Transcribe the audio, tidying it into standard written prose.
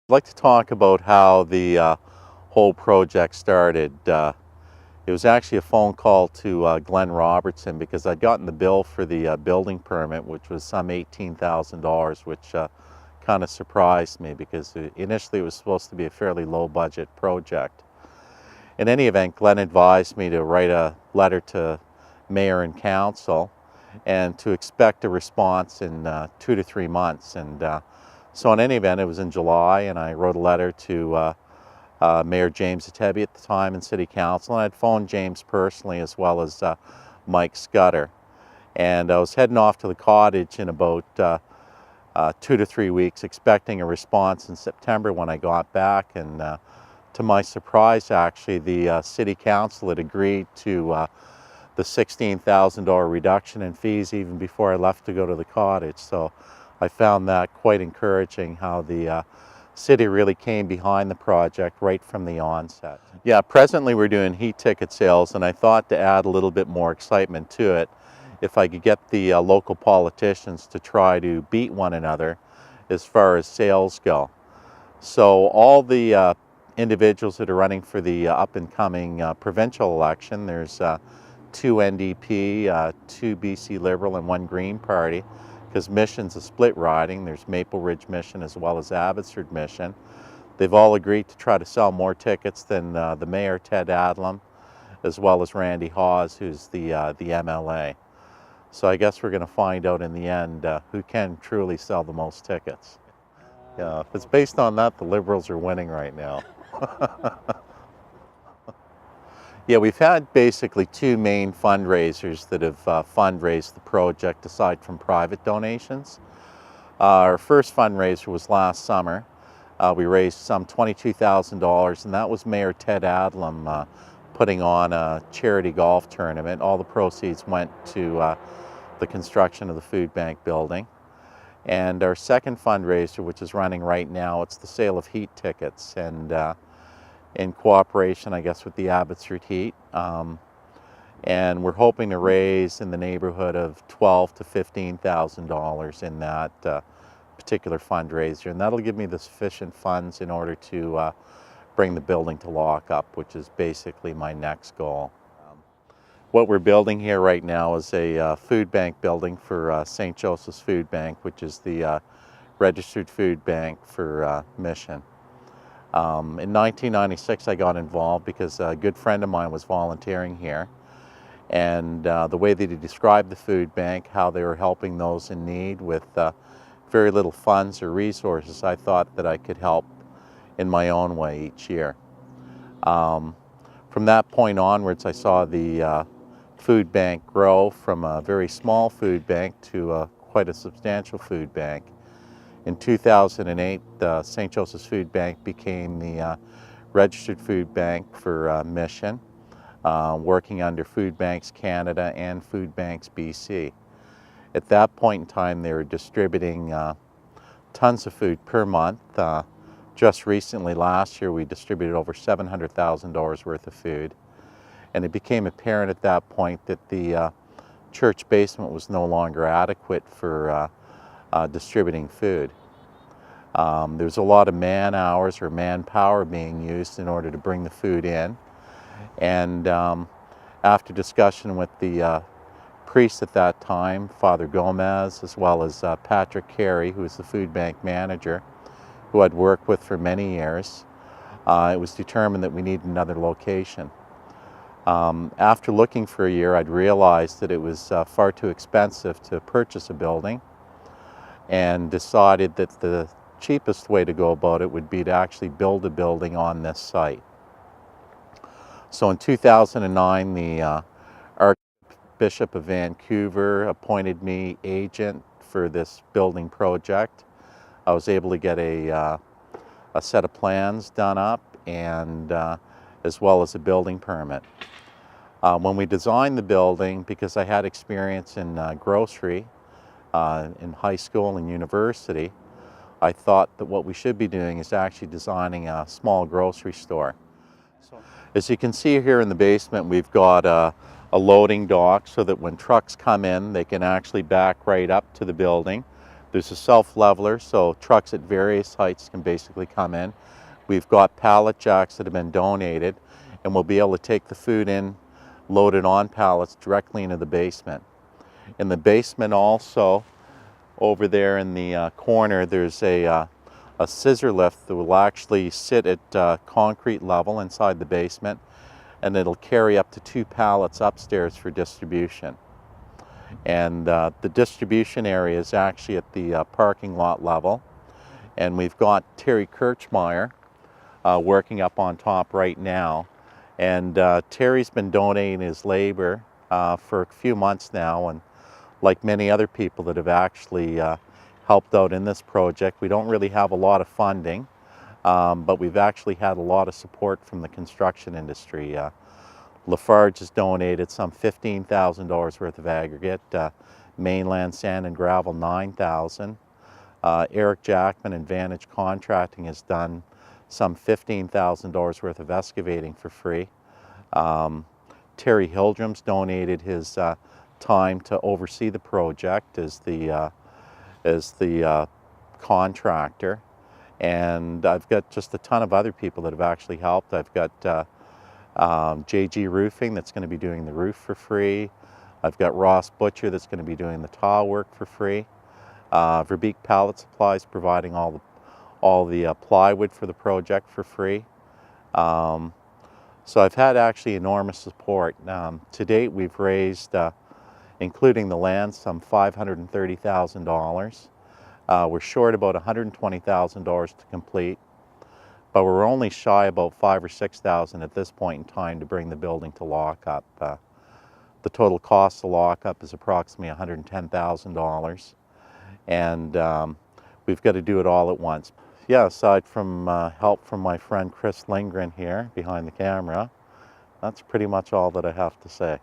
I'd like to talk about how the whole project started. It was actually a phone call to Glenn Robertson because I'd gotten the bill for the building permit, which was some $18,000, which kind of surprised me because initially it was supposed to be a fairly low budget project. In any event, Glenn advised me to write a letter to mayor and council and to expect a response in 2 to 3 months. So in any event, it was in July, and I wrote a letter to Mayor James Atebi at the time and City Council, and I'd phoned James personally as well as Mike Scudder. And I was heading off to the cottage in about 2 to 3 weeks, expecting a response in September when I got back. And to my surprise, actually, the City Council had agreed to the $16,000 reduction in fees even before I left to go to the cottage. So I found that quite encouraging, how the city really came behind the project right from the onset. Yeah, presently we're doing heat ticket sales, and I thought to add a little bit more excitement to it, if I could get the local politicians to try to beat one another as far as sales go. So all the individuals that are running for the up-and-coming provincial election, there's 2 NDP, 2 BC Liberal, and 1 Green Party, because Mission's a split riding. There's Maple Ridge Mission as well as Abbotsford Mission. They've all agreed to try to sell more tickets than the mayor, Ted Adlam, as well as Randy Hawes, who's the MLA. So I guess we're going to find out in the end who can truly sell the most tickets. Yeah, if it's based on that, the Liberals are winning right now. Yeah, we've had basically 2 main fundraisers that have fundraised the project aside from private donations. Our first fundraiser was last summer. We raised some $22,000, and that was Mayor Ted Adlam putting on a charity golf tournament. All the proceeds went to the construction of the food bank building. And our second fundraiser, which is running right now, it's the sale of heat tickets, and in cooperation, I guess, with the Abbotsford Heat. And we're hoping to raise in the neighborhood of $12,000 to $15,000 in that particular fundraiser. And that'll give me the sufficient funds in order to bring the building to lock-up, which is basically my next goal. What we're building here right now is a food bank building for St. Joseph's Food Bank, which is the registered food bank for Mission. In 1996, I got involved because a good friend of mine was volunteering here, and the way that he described the food bank, how they were helping those in need with very little funds or resources, I thought that I could help in my own way each year. From that point onwards, I saw the food bank grow from a very small food bank to quite a substantial food bank. In 2008, St. Joseph's Food Bank became the registered food bank for Mission, working under Food Banks Canada and Food Banks BC. At that point in time, they were distributing tons of food per month. Just recently, last year, we distributed over $700,000 worth of food. And it became apparent at that point that the church basement was no longer adequate for distributing food. There's a lot of man hours or manpower being used in order to bring the food in. And after discussion with the priest at that time, Father Gomez, as well as Patrick Carey, who was the food bank manager, who I'd worked with for many years, it was determined that we needed another location. After looking for a year, I'd realized that it was far too expensive to purchase a building, and decided that the cheapest way to go about it would be to actually build a building on this site. So in 2009, the Archbishop of Vancouver appointed me agent for this building project. I was able to get a set of plans done up, and as well as a building permit. When we designed the building, because I had experience in grocery in high school and university, I thought that what we should be doing is actually designing a small grocery store. As you can see here in the basement, we've got a loading dock so that when trucks come in, they can actually back right up to the building. There's a self-leveler, so trucks at various heights can basically come in. We've got pallet jacks that have been donated, and we'll be able to take the food in, load it on pallets directly into the basement. In the basement also, over there in the corner, there's a scissor lift that will actually sit at concrete level inside the basement, and it'll carry up to 2 pallets upstairs for distribution. And the distribution area is actually at the parking lot level, and we've got Terry Kirchmeyer working up on top right now. And Terry's been donating his labor for a few months now, and like many other people that have actually helped out in this project, we don't really have a lot of funding, but we've actually had a lot of support from the construction industry. Lafarge has donated some $15,000 worth of aggregate, Mainland Sand and Gravel $9,000. Eric Jackman and Vantage Contracting has done some $15,000 worth of excavating for free. Terry Hildrum's donated his time to oversee the project as the contractor, and I've got just a ton of other people that have actually helped. I've got JG Roofing that's going to be doing the roof for free. I've got Ross Butcher that's going to be doing the tile work for free. Verbeek Pallet Supplies providing all the plywood for the project for free. So I've had actually enormous support. To date, we've raised, including the land, some $530,000. We're short about $120,000 to complete, but we're only shy about $5,000 or $6,000 at this point in time to bring the building to lockup. The total cost to lockup is approximately $110,000, and we've got to do it all at once. Yeah, aside from help from my friend Chris Lindgren here behind the camera, that's pretty much all that I have to say.